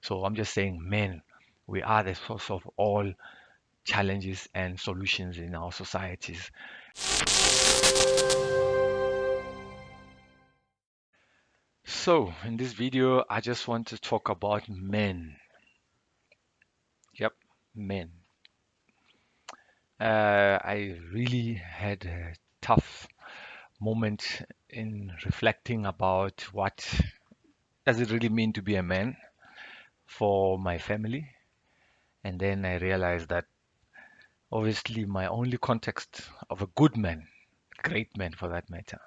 So I'm just saying, men, we are the source of all challenges and solutions in our societies. So in this video, I just want to talk about men. Yep, men. I really had a tough moment in reflecting about what does it really mean to be a man for my family. And then I realized that obviously my only context of a good man, great man for that matter,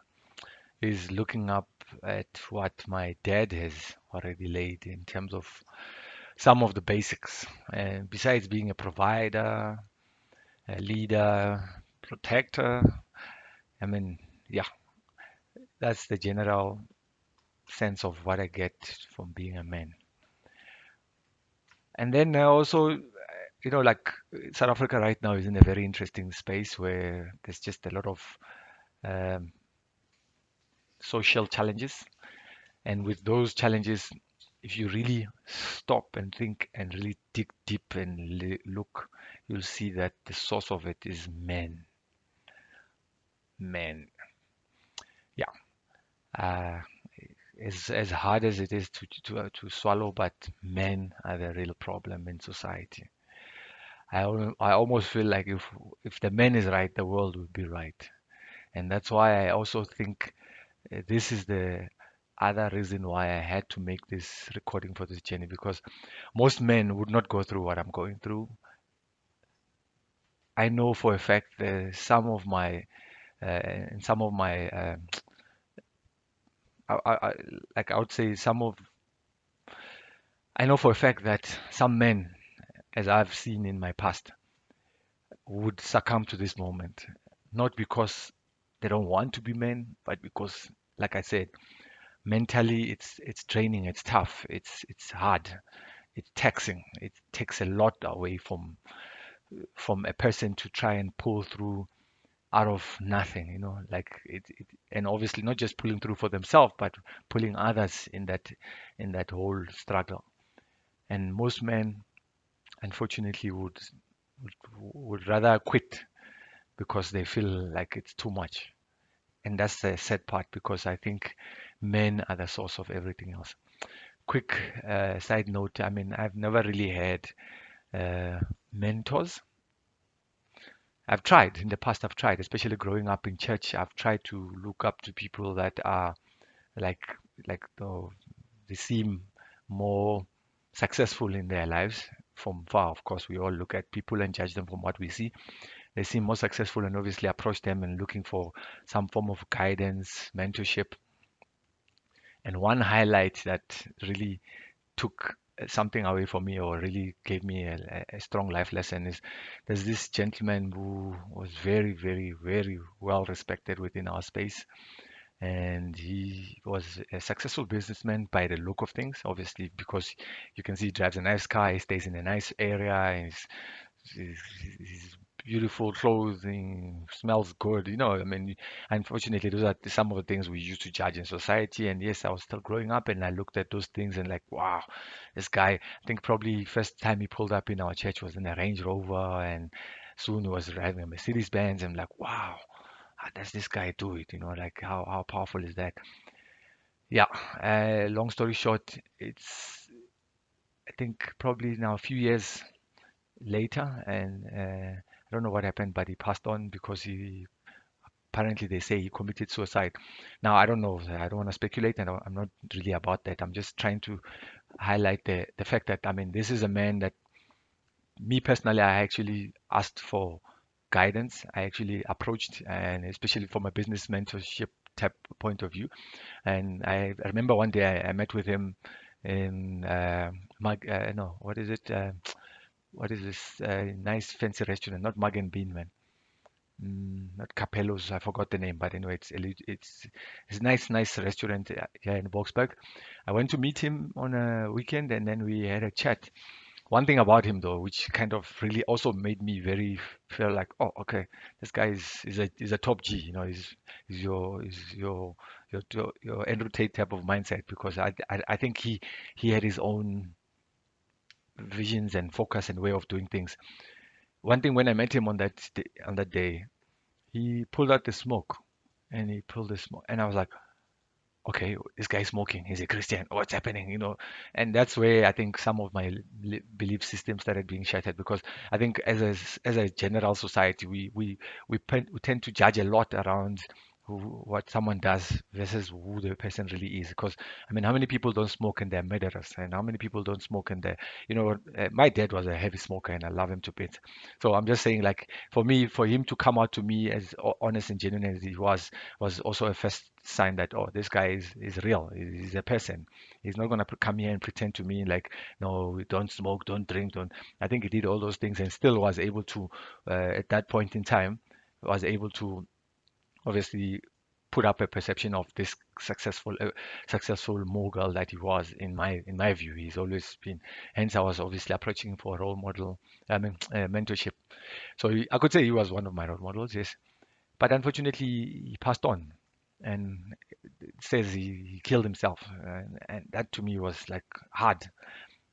is looking up at what my dad has already laid in terms of some of the basics. And besides being a provider, a leader, protector, I mean, yeah, that's the general sense of what I get from being a man. And then I also, like South Africa right now is in a very interesting space where there's just a lot of um, social challenges. And with those challenges, if you really stop and think and really dig deep and look, you'll see that the source of it is men. Men. Yeah. Uh, as hard as it is to swallow, but men are the real problem in society. I almost feel like if the man is right, the world would be right, and that's why I also think this is the other reason why I had to make this recording for this journey because most men would not go through what I'm going through. I know for a fact that some of my I, like I would say some of I know for a fact that some men, as I've seen in my past, would succumb to this moment, not because they don't want to be men, but because, like I said, mentally it's draining, it's tough, it's hard, it's taxing. It takes a lot away from a person to try and pull through out of nothing, like and obviously not just pulling through for themselves, but pulling others in that whole struggle. And most men, unfortunately, would rather quit because they feel like it's too much. And that's the sad part because I think men are the source of everything else. Quick side note, I mean, I've never really had uh, mentors. I've tried in the past, I've tried, especially growing up in church. I've tried to look up to people that are like, they seem more successful in their lives from far. Of course, we all look at people and judge them from what we see. They seem more successful and obviously approach them and looking for some form of guidance, mentorship. And one highlight that really took something away from me or really gave me a strong life lesson is there's this gentleman who was very, very, very well respected within our space. And he was a successful businessman by the look of things, obviously, because you can see he drives a nice car, he stays in a nice area, and his beautiful clothing smells good. I mean, unfortunately, those are some of the things we used to judge in society. And yes, I was still growing up, and I looked at those things and like, wow, this guy. I think probably first time he pulled up in our church was in a Range Rover, and soon he was driving a Mercedes Benz. I'm like, wow, how does this guy do it? Like how powerful is that? Yeah. Long story short, it's I think probably now a few years later, and I don't know what happened, but he passed on because he apparently they say he committed suicide. Now I don't know. I don't want to speculate, and I'm not really about that. I'm just trying to highlight the fact that I mean this is a man that me personally I actually asked for guidance. I actually approached, and especially from a business mentorship type point of view. And I remember one day I met with him in no, what is it? What is this nice fancy restaurant? Not Mug and Bean, man. Not Capello's. I forgot the name, but anyway, it's a nice restaurant here in Boksburg. I went to meet him on a weekend, and then we had a chat. One thing about him, though, which kind of really also made me very feel like, oh, okay, this guy is a top G. Is your Andrew Tate type of mindset because I think he had his own visions and focus and way of doing things. One thing when I met him on that day, he pulled out the smoke and he pulled the smoke, and I was like, okay, this guy's smoking. He's a Christian. What's happening? And that's where I think some of my belief system started being shattered because I think as a general society, we tend to judge a lot around what someone does versus who the person really is. Because I mean, how many people don't smoke and they're murderers, and how many people don't smoke and my dad was a heavy smoker and I love him to bits. So I'm just saying, like for me, for him to come out to me as honest and genuine as he was also a first sign that, oh, this guy is real. He's a person. He's not gonna come here and pretend to me like, no, don't smoke, don't drink, don't. I think he did all those things and still was able to, at that point in time, was able to obviously put up a perception of this successful mogul that he was in my view. He's always been. Hence, I was obviously approaching him for a role model. I mean, mentorship. So I could say he was one of my role models. Yes, but unfortunately, he passed on. And says he killed himself, and that to me was like hard.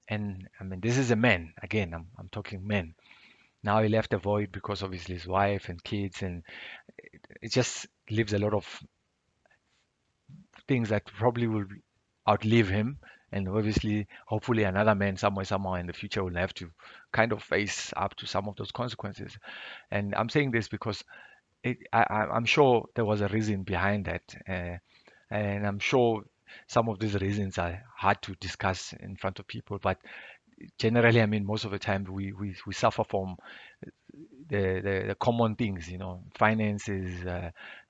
And I mean, this is a man again. I'm talking men. Now he left a void because obviously his wife and kids, and it just leaves a lot of things that probably will outlive him. And obviously, hopefully, another man somewhere, somehow in the future will have to kind of face up to some of those consequences. And I'm saying this because I'm sure there was a reason behind that. And I'm sure some of these reasons are hard to discuss in front of people, but generally, I mean, most of the time we suffer from the common things, finances,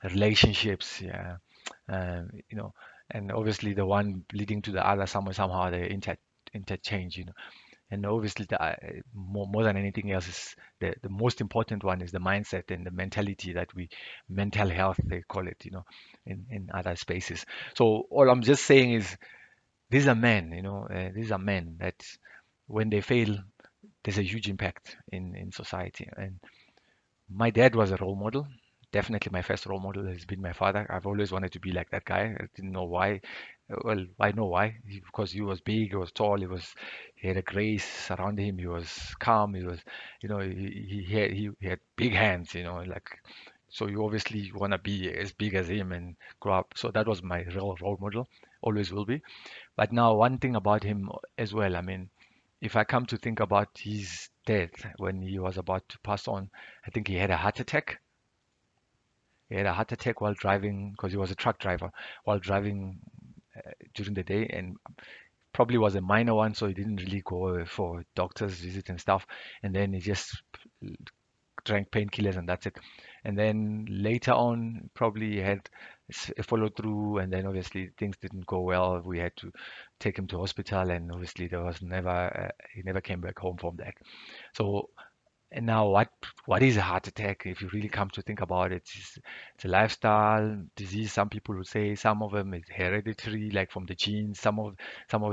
relationships, yeah, you know, and obviously the one leading to the other somehow they interchange, and obviously, more than anything else, is the most important one is the mindset and the mentality that mental health, they call it, in other spaces. So all I'm just saying is these are men, these are men that when they fail, there's a huge impact in society. And my dad was a role model. Definitely my first role model has been my father. I've always wanted to be like that guy. I didn't know why. Well, I know why. Because he was big, he was tall, he had a grace around him, he was calm, he had big hands, like, so you obviously want to be as big as him and grow up. So that was my real role model, always will be. But now one thing about him as well, I mean, if I come to think about his death when he was about to pass on, I think he had a heart attack. He had a heart attack while driving because he was a truck driver while driving during the day, and probably was a minor one, so he didn't really go for doctor's visit and stuff. And then he just drank painkillers and that's it. And then later on, probably had a follow through, and then obviously things didn't go well. We had to take him to hospital, and obviously there was never he never came back home from that. So and now, what is a heart attack? If you really come to think about it, it's a lifestyle disease. Some people would say some of them is hereditary, like from the genes. Some of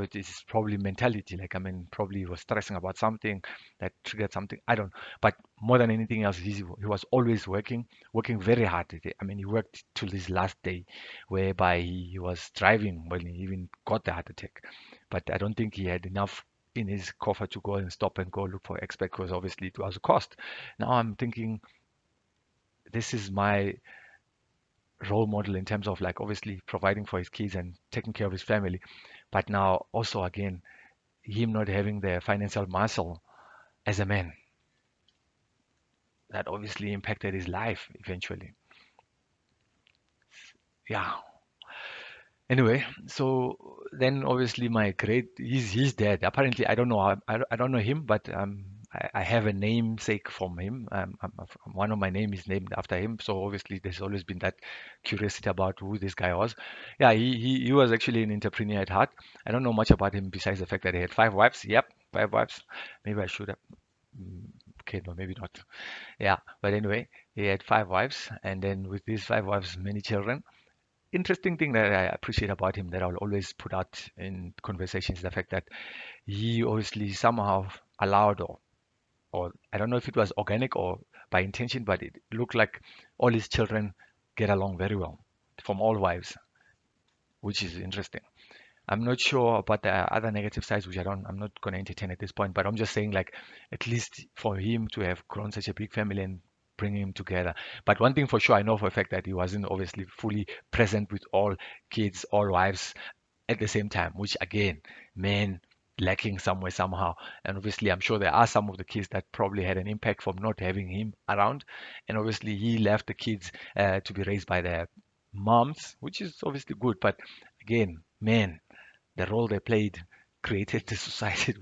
it is probably mentality. Like I mean, probably he was stressing about something that triggered something. I don't. But more than anything else, he was always working very hard. I mean, he worked till his last day, whereby he was driving when he even got the heart attack. But I don't think he had enough in his coffer to go and stop and go look for expert because obviously it was a cost. Now I'm thinking this is my role model in terms of like obviously providing for his kids and taking care of his family, but now also again him not having the financial muscle as a man that obviously impacted his life eventually. Yeah. Anyway, so then obviously my great he's dead. Apparently, I don't know. I don't know him, but I have a namesake from him. One of my name is named after him. So obviously, there's always been that curiosity about who this guy was. Yeah, he was actually an entrepreneur at heart. I don't know much about him besides the fact that he had 5 wives. Yep, 5 wives. Maybe I should have. Okay, no, maybe not. Yeah, but anyway, he had 5 wives, and then with these 5 wives, many children. Interesting thing that I appreciate about him that I'll always put out in conversations is the fact that he obviously somehow allowed or I don't know if it was organic or by intention, but it looked like all his children get along very well from all wives, which is interesting. I'm not sure about the other negative sides, which I'm not going to entertain at this point. But I'm just saying, like, at least for him to have grown such a big family and bring him together. But one thing for sure, I know for a fact that he wasn't obviously fully present with all kids, all wives at the same time, which again, men lacking somewhere somehow. And obviously, I'm sure there are some of the kids that probably had an impact from not having him around. And obviously, he left the kids to be raised by their moms, which is obviously good. But again, men, the role they played created the society,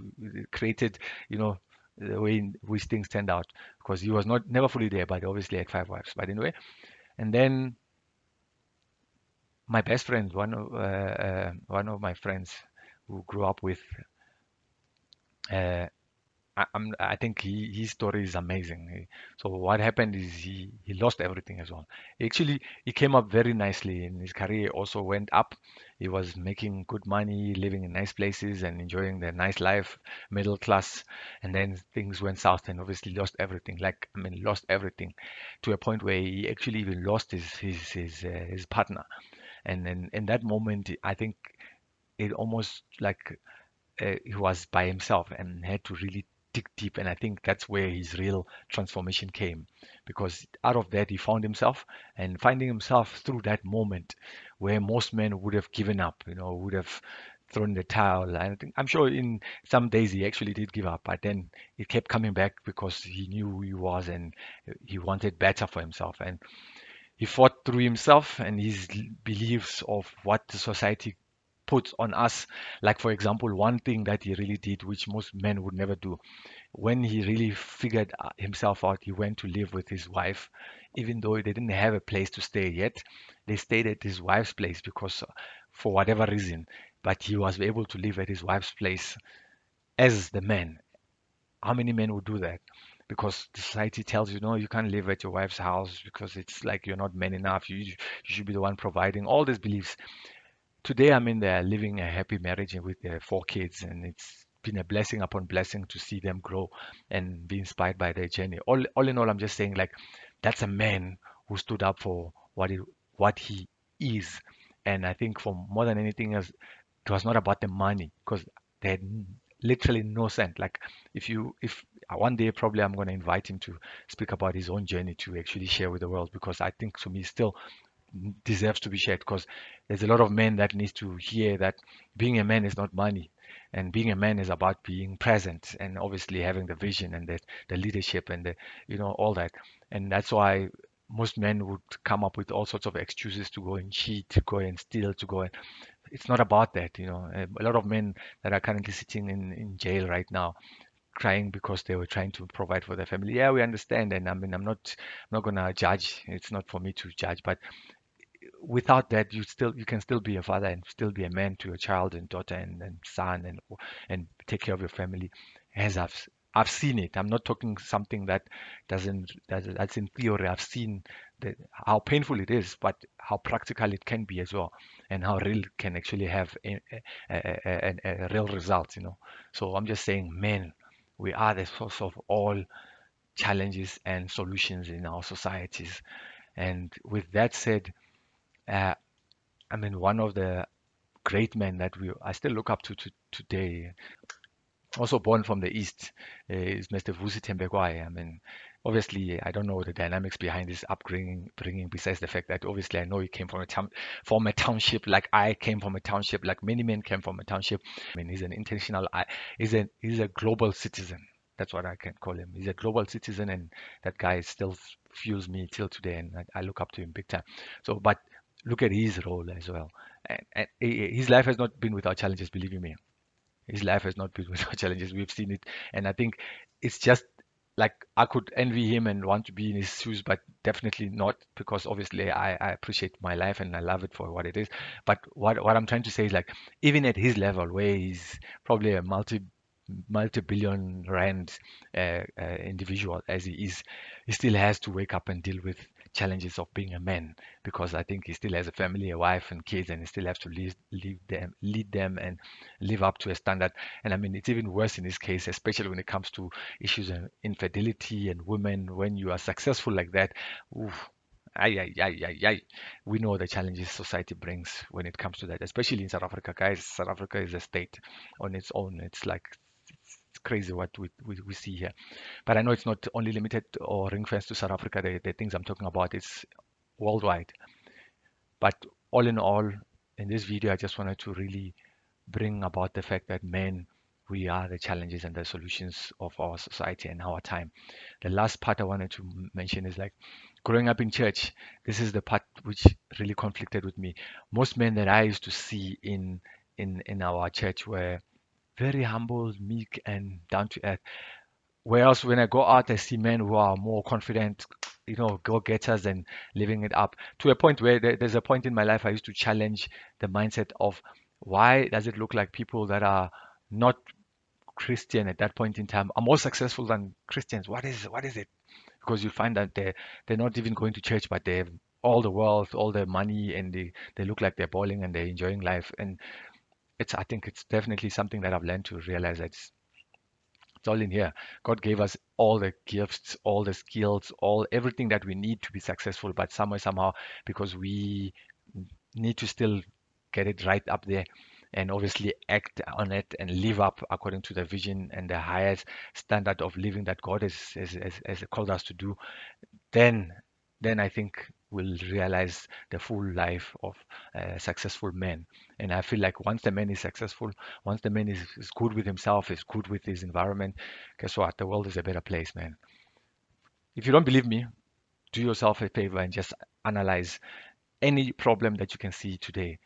created, you know, the way in which things turned out. Because he was not never fully there, but obviously had five wives. But anyway, and then my best friend, one of my friends who grew up with, uh, I think his story is amazing. So what happened is he lost everything as well. Actually, he came up very nicely in his career. Also went up. He was making good money, living in nice places, and enjoying the nice life, middle class. And then things went south, and obviously lost everything. Like I mean, lost everything to a point where he actually even lost his partner. And then in that moment, I think it almost like he was by himself and had to really dig deep. And I think that's where his real transformation came, because out of that he found himself, and finding himself through that moment where most men would have given up, would have thrown the towel. I think I'm sure in some days he actually did give up, but then it kept coming back because he knew who he was and he wanted better for himself. And he fought through himself and his beliefs of what the society puts on us. Like, for example, one thing that he really did, which most men would never do, when he really figured himself out, he went to live with his wife, even though they didn't have a place to stay yet. They stayed at his wife's place because, for whatever reason, but he was able to live at his wife's place as the man. How many men would do that? Because the society tells you, no, you can't live at your wife's house because it's like you're not man enough. You should be the one providing all these beliefs. Today, I mean, they're living a happy marriage with their four kids, and it's been a blessing upon blessing to see them grow and be inspired by their journey. All in all, I'm just saying, like, that's a man who stood up for what he is. And I think for more than anything else, it was not about the money because they had literally no cent. Like, if one day probably I'm going to invite him to speak about his own journey to actually share with the world, because I think to me still deserves to be shared, because there's a lot of men that needs to hear that being a man is not money, and being a man is about being present and obviously having the vision and the leadership and the all that. And that's why most men would come up with all sorts of excuses to go and cheat, to go and steal, to go and it's not about that. A lot of men that are currently sitting in jail right now crying because they were trying to provide for their family. Yeah, we understand, and I mean, I'm not gonna judge. It's not for me to judge, but without that, you can still be a father and still be a man to your child and daughter and son and take care of your family. As I've seen it. I'm not talking something that's in theory. I've seen how painful it is, but how practical it can be as well, and how real it can actually have a real result. So I'm just saying, men, we are the source of all challenges and solutions in our societies. And with that said, uh, I mean, one of the great men that I still look up to today, also born from the East, is Mr. Vusi Thembekwayo. I mean, obviously, I don't know the dynamics behind his upbringing, besides the fact that obviously I know he came from a township, like I came from a township, like many men came from a township. I mean, he's an intentional, he's a global citizen. That's what I can call him. He's a global citizen, and that guy still fuels me till today, and I look up to him big time. So, but look at his role as well. And his life has not been without challenges, believe you me. His life has not been without challenges. We've seen it, and I think it's just like I could envy him and want to be in his shoes, but definitely not, because obviously I appreciate my life and I love it for what it is. But what I'm trying to say is, like, even at his level, where he's probably a multi-billion rand individual as he is, he still has to wake up and deal with challenges of being a man, because I think he still has a family, a wife and kids, and he still has to lead them and live up to a standard. And I mean, it's even worse in this case, especially when it comes to issues of infidelity and women. When you are successful like that, oof, We know the challenges society brings when it comes to that, especially in South Africa, guys. South Africa is a state on its own. It's like it's crazy what we see here. But I know it's not only limited or ring fenced to South Africa. The things I'm talking about is worldwide. But all in all, in this video, I just wanted to really bring about the fact that men, we are the challenges and the solutions of our society and our time. The last part I wanted to mention is like growing up in church. This is the part which really conflicted with me. Most men that I used to see in our church were very humble, meek, and down to earth. Whereas when I go out, I see men who are more confident, go-getters and living it up to a point where there's a point in my life I used to challenge the mindset of why does it look like people that are not Christian at that point in time are more successful than Christians? What is it? Because you find that they're not even going to church, but they have all the wealth, all the money, and they look like they're balling and they're enjoying life. And I think it's definitely something that I've learned to realize that it's all in here. God gave us all the gifts, all the skills, all everything that we need to be successful, but somewhere, somehow, because we need to still get it right up there and obviously act on it and live up according to the vision and the highest standard of living that God has called us to do, then I think we'll realize the full life of a successful man. And I feel like once the man is successful, once the man is good with himself, is good with his environment, guess what? The world is a better place, man. If you don't believe me, do yourself a favor and just analyze any problem that you can see today.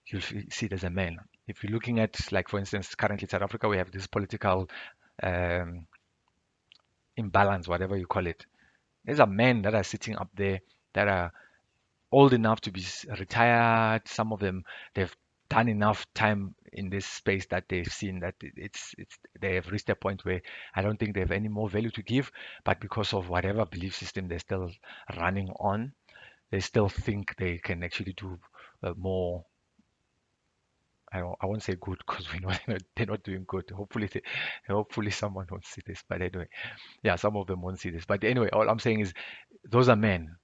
You'll see there's a man. If you're looking at, like, for instance, currently in South Africa, we have this political um, imbalance, whatever you call it. There's a men that are sitting up there that are old enough to be retired. Some of them, they've done enough time in this space that they've seen that it's they have reached a point where I don't think they have any more value to give. But because of whatever belief system they're still running on, they still think they can actually do more. I won't say good because we know they're not doing good. Hopefully someone won't see this. But anyway, yeah, some of them won't see this. But anyway, all I'm saying is those are men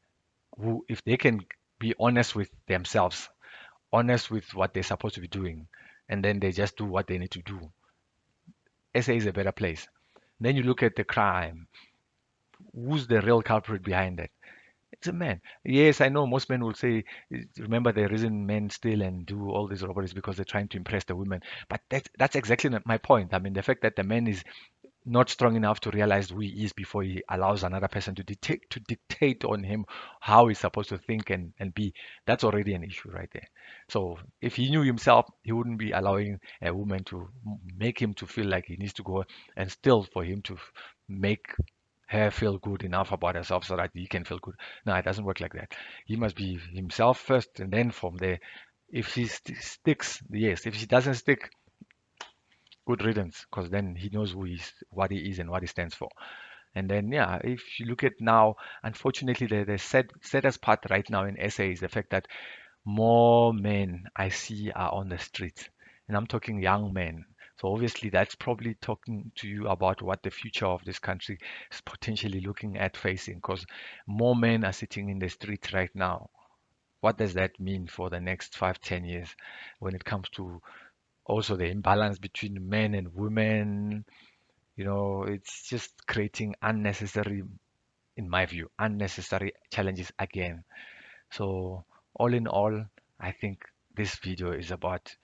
who, if they can be honest with themselves, honest with what they're supposed to be doing, and then they just do what they need to do, SA is a better place. Then you look at the crime. Who's the real culprit behind it? It's a man. Yes, I know most men will say, remember the reason men steal and do all these robberies because they're trying to impress the women. But that's exactly my point. I mean, the fact that the man is not strong enough to realize who he is before he allows another person to dictate on him how he's supposed to think and be. That's already an issue right there. So if he knew himself, he wouldn't be allowing a woman to make him to feel like he needs to go and still for him to make her feel good enough about herself so that he can feel good. No, it doesn't work like that. He must be himself first, and then from there, if she sticks, yes. If she doesn't stick, good riddance, because then he knows what he is, and what he stands for. And then, yeah, if you look at now, unfortunately, the saddest part right now in SA is the fact that more men I see are on the streets, and I'm talking young men. So obviously, that's probably talking to you about what the future of this country is potentially looking at facing, because more men are sitting in the streets right now. What does that mean for the next 5, 10 years when it comes to also the imbalance between men and women? It's just creating unnecessary, in my view, unnecessary challenges again. So all in all, I think this video is about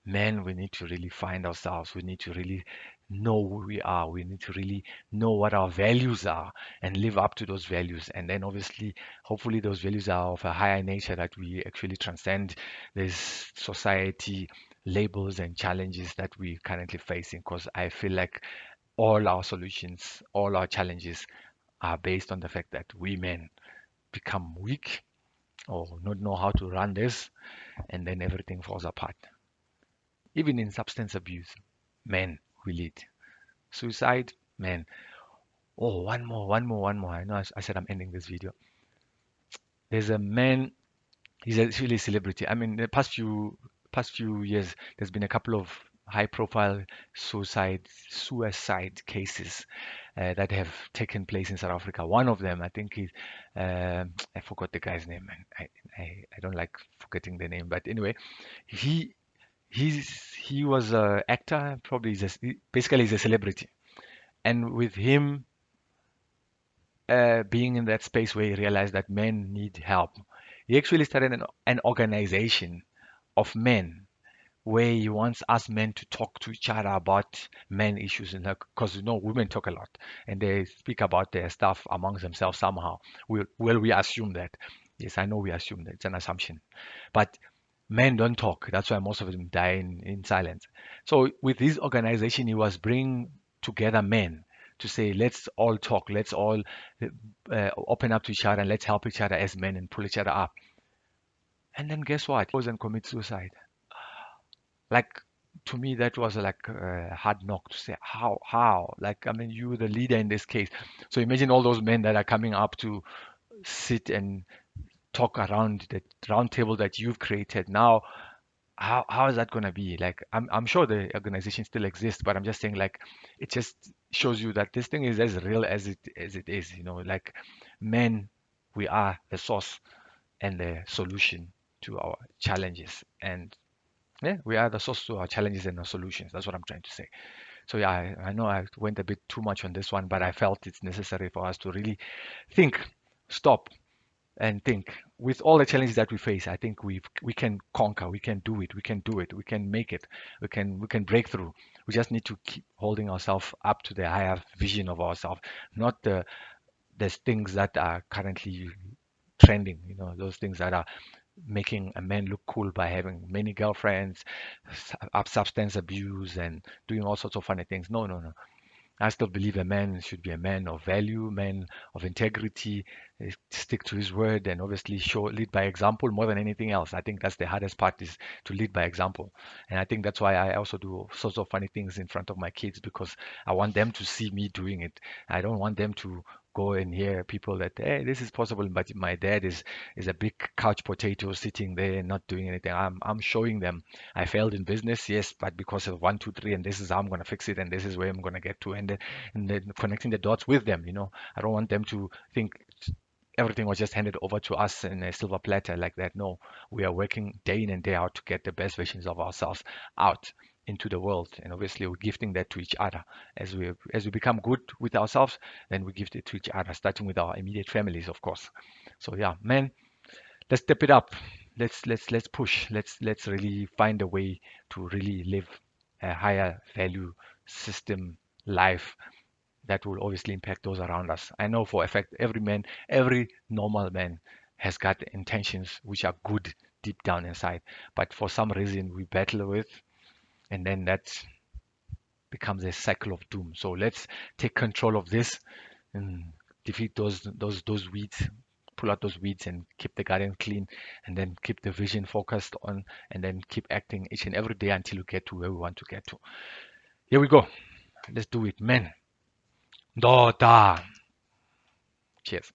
men. We need to really find ourselves. We need to really know who we are. We need to really know what our values are and live up to those values. And then obviously, hopefully those values are of a higher nature that we actually transcend this society labels and challenges that we currently facing. Because I feel like all our solutions, all our challenges are based on the fact that we men become weak or not know how to run this, and then everything falls apart. Even in substance abuse, men will lead. Suicide, men. Oh, one more. I know I said I'm ending this video. There's a man, he's actually a celebrity. I mean, the past few years, there's been a couple of high-profile suicide cases that have taken place in South Africa. One of them, I think, is I forgot the guy's name, man. I don't like forgetting the name, but anyway, he he was a actor, probably basically he's a celebrity, and with him being in that space where he realized that men need help, he actually started an organization of men where he wants us men to talk to each other about men issues, and because women talk a lot and they speak about their stuff amongst themselves somehow. We assume that. Yes, I know we assume that it's an assumption, but men don't talk. That's why most of them die in silence. So with his organization, he was bringing together men to say, let's all talk, let's all open up to each other, and let's help each other as men and pull each other up. And then guess what? He goes and commits suicide. Like, to me, that was like a hard knock to say, how? Like, I mean, you the leader in this case. So imagine all those men that are coming up to sit and talk around the round table that you've created. Now, how is that gonna be? Like, I'm sure the organization still exists, but I'm just saying, like, it just shows you that this thing is as real as it is. Like, men, we are the source and the solution to our challenges. And yeah, we are the source to our challenges and our solutions. That's what I'm trying to say. So yeah, I know I went a bit too much on this one, but I felt it's necessary for us to really think, stop, and think. With all the challenges that we face, I think we can conquer, we can do it, we can do it, we can make it, we can break through. We just need to keep holding ourselves up to the higher vision of ourselves, not the things that are currently trending, those things that are making a man look cool by having many girlfriends, substance abuse, and doing all sorts of funny things. No, no, no. I still believe a man should be a man of value, man of integrity, stick to his word, and obviously lead by example more than anything else. I think that's the hardest part, is to lead by example. And I think that's why I also do sorts of funny things in front of my kids, because I want them to see me doing it. I don't want them to go and hear people that, hey, this is possible, but my dad is a big couch potato sitting there and not doing anything. I'm showing them I failed in business, yes, but because of one, two, three, and this is how I'm gonna fix it, and this is where I'm gonna get to, and then connecting the dots with them. I don't want them to think everything was just handed over to us in a silver platter like that. No, we are working day in and day out to get the best versions of ourselves out into the world, and obviously we're gifting that to each other as we become good with ourselves. Then we gift it to each other, starting with our immediate families, of course. So yeah, man, let's step it up. Let's push. Let's really find a way to really live a higher value system life that will obviously impact those around us. I know for a fact every man, every normal man has got intentions which are good deep down inside, but for some reason we battle with, and then that becomes a cycle of doom. So let's take control of this and defeat those weeds, pull out those weeds and keep the garden clean, and then keep the vision focused on, and then keep acting each and every day until we get to where we want to get to. Here we go. Let's do it, man. Dota. Cheers.